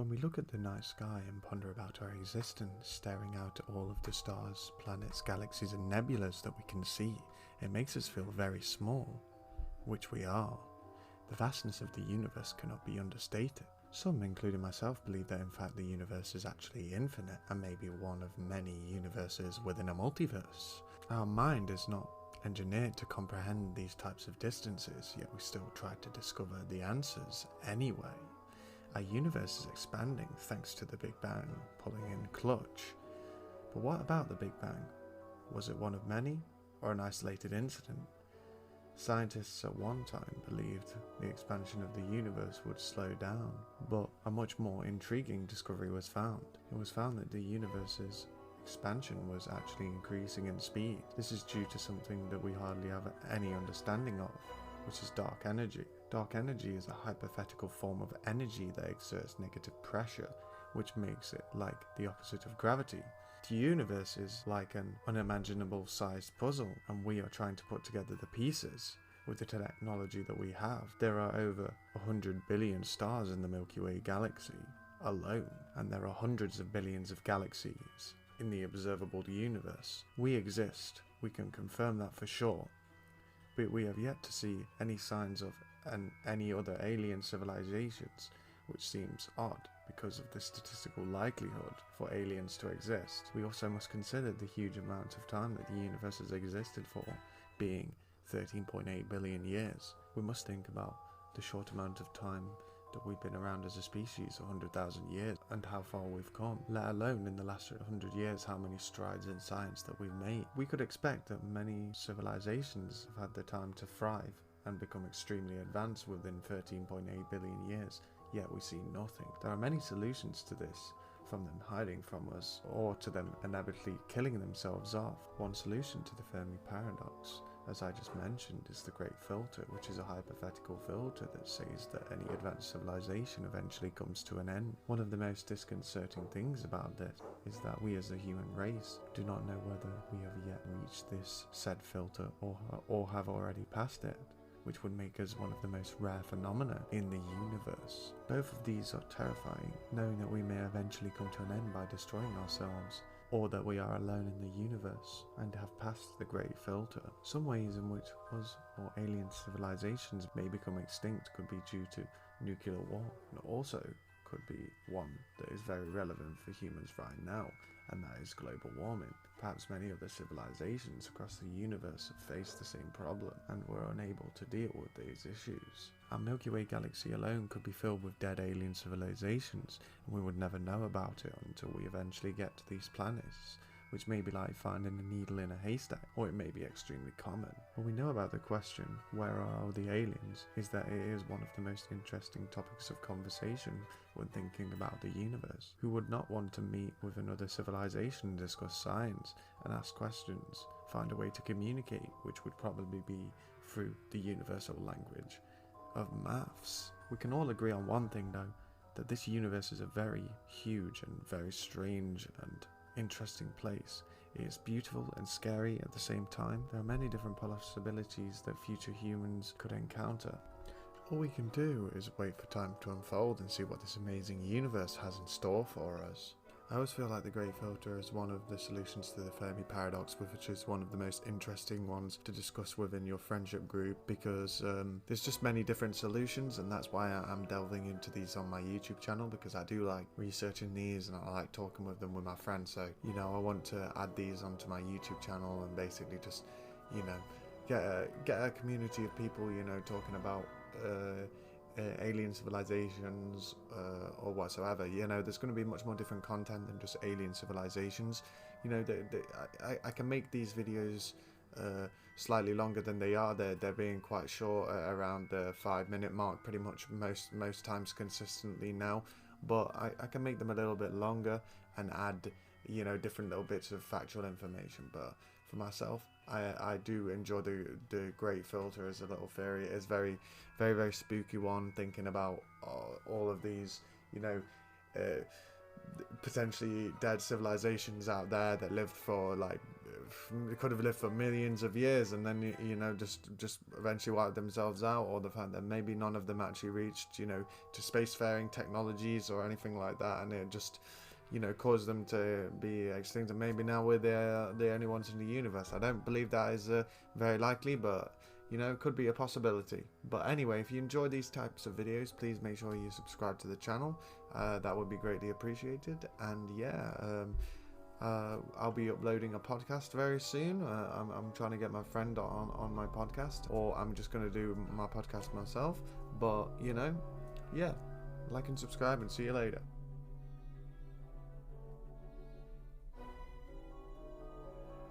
When we look at the night sky and ponder about our existence, staring out at all of the stars, planets, galaxies and nebulas that we can see, it makes us feel very small, which we are. The vastness of the universe cannot be understated. Some, including myself, believe that in fact the universe is actually infinite and may be one of many universes within a multiverse. Our mind is not engineered to comprehend these types of distances, yet we still try to discover the answers anyway. Our universe is expanding thanks to the Big Bang pulling in clutch. But what about the Big Bang? Was it one of many, or an isolated incident? Scientists at one time believed the expansion of the universe would slow down, but a much more intriguing discovery was found. It was found that the universe's expansion was actually increasing in speed. This is due to something that we hardly have any understanding of, which is dark energy. Dark energy is a hypothetical form of energy that exerts negative pressure, which makes it like the opposite of gravity. The universe is like an unimaginable sized puzzle, and we are trying to put together the pieces with the technology that we have. There are over 100 billion stars in the Milky Way galaxy alone, and there are hundreds of billions of galaxies in the observable universe. We exist, we can confirm that for sure, but we have yet to see any signs of any other alien civilizations, which seems odd because of the statistical likelihood for aliens to exist. We also must consider the huge amount of time that the universe has existed for, being 13.8 billion years. We must think about the short amount of time that we've been around as a species, 100,000 years, and how far we've come, let alone in the last 100 years how many strides in science that we've made. We could expect that many civilizations have had the time to thrive and become extremely advanced within 13.8 billion years, yet we see nothing. There are many solutions to this, from them hiding from us, or to them inevitably killing themselves off. One solution to the Fermi paradox, as I just mentioned, is the Great Filter, which is a hypothetical filter that says that any advanced civilization eventually comes to an end. One of the most disconcerting things about this is that we as a human race do not know whether we have yet reached this said filter or have already passed it, which would make us one of the most rare phenomena in the universe. Both of these are terrifying, knowing that we may eventually come to an end by destroying ourselves, or that we are alone in the universe and have passed the Great Filter. Some ways in which us or alien civilizations may become extinct could be due to nuclear war, and also could be one that is very relevant for humans right now, and that is global warming. Perhaps many other civilizations across the universe have faced the same problem and were unable to deal with these issues. Our Milky Way galaxy alone could be filled with dead alien civilizations, and we would never know about it until we eventually get to these planets, which may be like finding a needle in a haystack, or it may be extremely common. What we know about the question, where are all the aliens, is that it is one of the most interesting topics of conversation when thinking about the universe. Who would not want to meet with another civilization and discuss science and ask questions, find a way to communicate, which would probably be through the universal language of maths. We can all agree on one thing though, that this universe is a very huge and very strange and interesting place. It is beautiful and scary at the same time. There are many different possibilities that future humans could encounter. All we can do is wait for time to unfold and see what this amazing universe has in store for us. I always feel like the Great Filter is one of the solutions to the Fermi paradox, which is one of the most interesting ones to discuss within your friendship group, because there's just many different solutions, and that's why I'm delving into these on my YouTube channel, because I do like researching these and I like talking with them with my friends. So, I want to add these onto my YouTube channel and basically just, get a community of people, talking about alien civilizations or whatsoever. There's going to be much more different content than just alien civilizations. I can make these videos slightly longer than they are. They're being quite short, around the 5-minute mark pretty much most times consistently now, but I can make them a little bit longer and add different little bits of factual information. But for myself, I do enjoy the Great Filter as a little theory. It's very, very, very spooky one, thinking about all of these potentially dead civilizations out there that lived for like, could have lived for millions of years, and then you know just eventually wiped themselves out, or the fact that maybe none of them actually reached, you know, to spacefaring technologies or anything like that, and it just, you know, caused them to be extinct, and maybe now we're the only ones in the universe. I don't believe that is very likely, but you know, it could be a possibility. But anyway, if you enjoy these types of videos, please make sure you subscribe to the channel. That would be greatly appreciated. And yeah, I'll be uploading a podcast very soon. I'm trying to get my friend on my podcast, or I'm just going to do my podcast myself. But, you know, yeah, like and subscribe, and see you later.